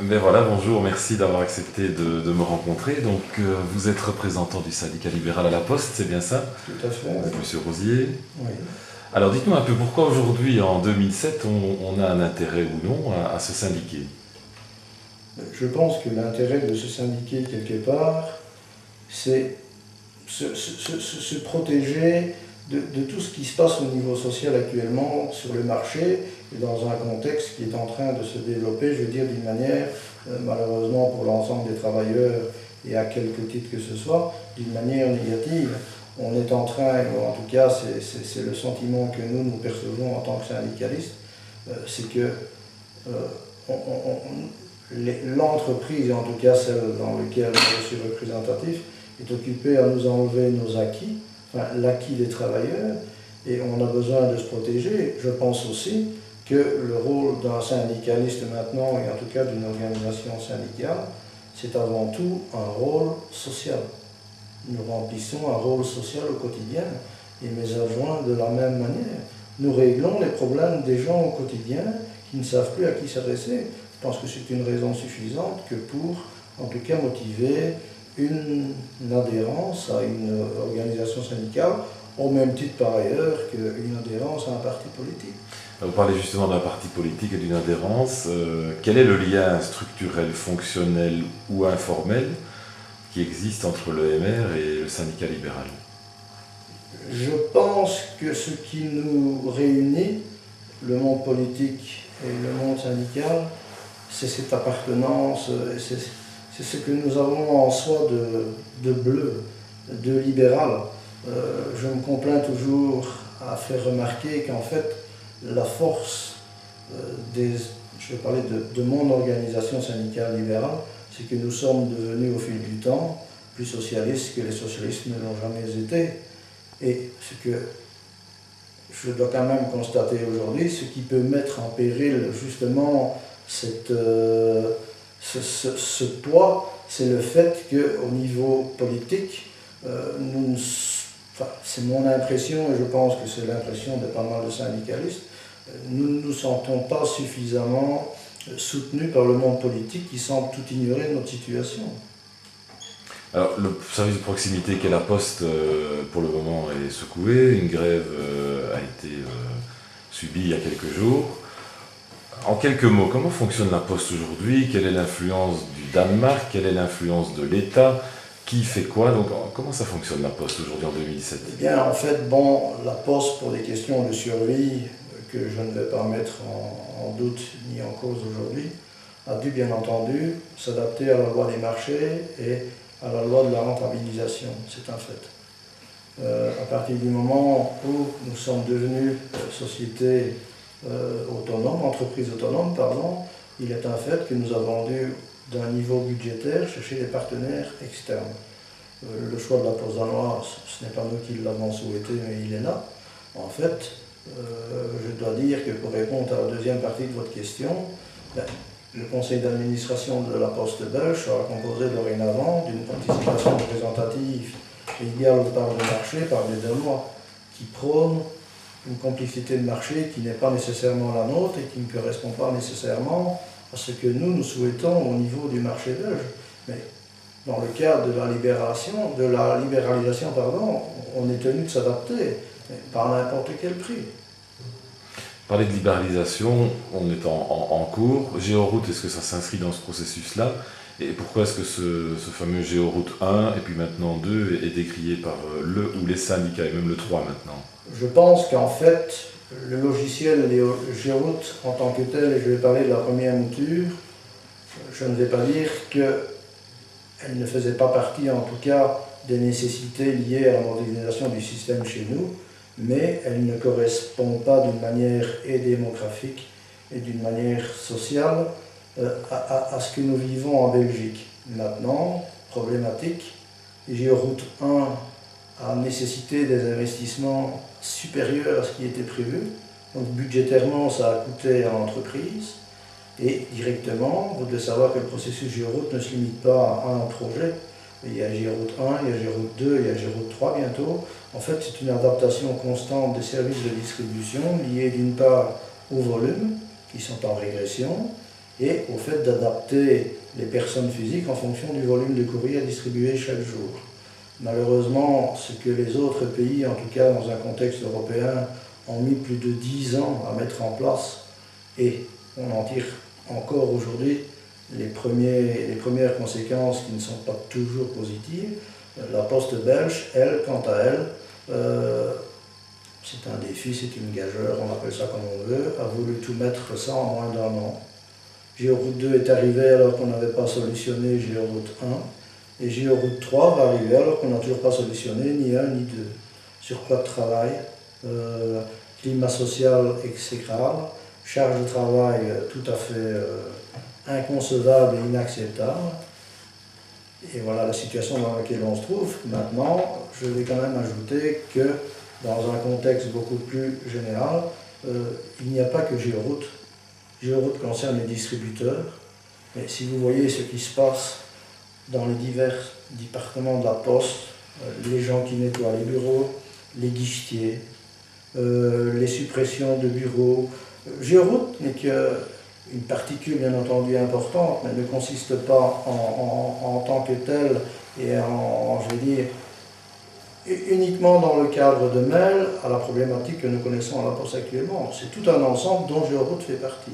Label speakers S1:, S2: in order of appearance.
S1: Ben voilà, bonjour, merci d'avoir accepté de me rencontrer. Donc, vous êtes représentant du syndicat libéral à la Poste, c'est bien ça?
S2: Tout à fait,
S1: Avec
S2: oui.
S1: Monsieur Rosier.
S2: Oui.
S1: Alors, dites-nous un peu pourquoi aujourd'hui, en 2007, on a un intérêt ou non à se syndiquer?
S2: Je pense que l'intérêt de se syndiquer quelque part, c'est se protéger de tout ce qui se passe au niveau social actuellement sur le marché et dans un contexte qui est en train de se développer, je veux dire, d'une manière, malheureusement pour l'ensemble des travailleurs et à quelque titre que ce soit, d'une manière négative. On est en train, ou en tout cas c'est le sentiment que nous percevons en tant que syndicalistes, c'est que l'entreprise, en tout cas celle dans laquelle je suis représentatif, est occupée à nous enlever nos acquis, enfin, l'acquis des travailleurs, et on a besoin de se protéger. Je pense aussi que le rôle d'un syndicaliste maintenant, et en tout cas d'une organisation syndicale, c'est avant tout un rôle social. Nous remplissons un rôle social au quotidien, et mes adjoints de la même manière. Nous réglons les problèmes des gens au quotidien qui ne savent plus à qui s'adresser. Je pense que c'est une raison suffisante que pour, en tout cas, motiver une adhérence à une organisation syndicale, au même titre par ailleurs qu'une adhérence à un parti politique.
S1: Vous parlez justement d'un parti politique et d'une adhérence. Quel est le lien structurel, fonctionnel ou informel qui existe entre le MR et le syndicat libéral?
S2: Je pense que ce qui nous réunit, le monde politique et le monde syndical, c'est cette appartenance, c'est ce que nous avons en soi de bleu, de libéral. Je me complains toujours à faire remarquer qu'en fait, la force je vais parler de mon organisation syndicale libérale, c'est que nous sommes devenus au fil du temps plus socialistes que les socialistes ne l'ont jamais été. Et ce que je dois quand même constater aujourd'hui, ce qui peut mettre en péril justement ce poids, c'est le fait qu'au niveau politique, c'est mon impression et je pense que c'est l'impression de pas mal de syndicalistes, nous ne nous sentons pas suffisamment soutenus par le monde politique qui semble tout ignorer de notre situation.
S1: Alors, le service de proximité qu'est la Poste, pour le moment, est secoué. Une grève a été subie il y a quelques jours. En quelques mots, comment fonctionne la Poste aujourd'hui? Quelle est l'influence du Danemark? Quelle est l'influence de l'État? Qui fait quoi? Donc, comment ça fonctionne la Poste aujourd'hui en 2017?
S2: Eh bien, en fait, bon, la Poste, pour des questions de survie que je ne vais pas mettre en doute ni en cause aujourd'hui, a dû bien entendu s'adapter à la loi des marchés et à la loi de la rentabilisation, c'est un fait. À partir du moment où nous sommes devenus société autonome, entreprise autonome, pardon, il est un fait que nous avons dû, d'un niveau budgétaire, chercher des partenaires externes. Le choix de la Poste danoise, ce n'est pas nous qui l'avons souhaité, mais il est là. En fait, je dois dire que pour répondre à la deuxième partie de votre question, le conseil d'administration de la Poste belge sera composé dorénavant d'une participation représentative égale aux parts de marché par des Danois qui prônent une complicité de marché qui n'est pas nécessairement la nôtre et qui ne correspond pas nécessairement à ce que nous souhaitons au niveau du marché belge. Mais dans le cadre de la libéralisation, on est tenu de s'adapter, mais pas à n'importe quel prix.
S1: Parler de libéralisation, on est en cours. Géoroute, est-ce que ça s'inscrit dans ce processus-là? Et pourquoi est-ce que ce fameux Géoroute 1 et puis maintenant 2 est décrié par le ou les syndicats et même le 3 maintenant?
S2: Je pense qu'en fait, le logiciel Géoroute en tant que tel, et je vais parler de la première mouture, je ne vais pas dire qu'elle ne faisait pas partie en tout cas des nécessités liées à la modernisation du système chez nous, mais elle ne correspond pas d'une manière et démographique et d'une manière sociale à ce que nous vivons en Belgique. Maintenant, problématique, Géoroute 1 a nécessité des investissements supérieurs à ce qui était prévu. Donc budgétairement, ça a coûté à l'entreprise. Et directement, vous devez savoir que le processus Géoroute ne se limite pas à un projet. Il y a Géoroute 1, il y a Géoroute 2, il y a Géoroute 3 bientôt. En fait, c'est une adaptation constante des services de distribution liée d'une part au volume, qui sont en régression, et au fait d'adapter les personnes physiques en fonction du volume de courrier à distribuer chaque jour. Malheureusement, ce que les autres pays, en tout cas dans un contexte européen, ont mis plus de 10 ans à mettre en place, et on en tire encore aujourd'hui les premières conséquences qui ne sont pas toujours positives. La Poste belge, elle, quant à elle, c'est un défi, c'est une gageure, on appelle ça comme on veut, a voulu tout mettre ça en moins d'un an. Géoroute 2 est arrivé alors qu'on n'avait pas solutionné Géoroute 1, et Géoroute 3 va arriver alors qu'on n'a toujours pas solutionné ni 1 ni 2. Surcroît de travail, climat social exécrable, charge de travail tout à fait inconcevable et inacceptable. Et voilà la situation dans laquelle on se trouve. Maintenant, je vais quand même ajouter que dans un contexte beaucoup plus général, il n'y a pas que Géoroute. Géoroute concerne les distributeurs, mais si vous voyez ce qui se passe dans les divers départements de la Poste, les gens qui nettoient les bureaux, les guichetiers, les suppressions de bureaux, Géoroute n'est qu'une particule bien entendu importante, mais ne consiste pas en tant que telle et je vais dire, uniquement dans le cadre de mail à la problématique que nous connaissons à la Poste actuellement. C'est tout un ensemble dont Géoroute fait partie.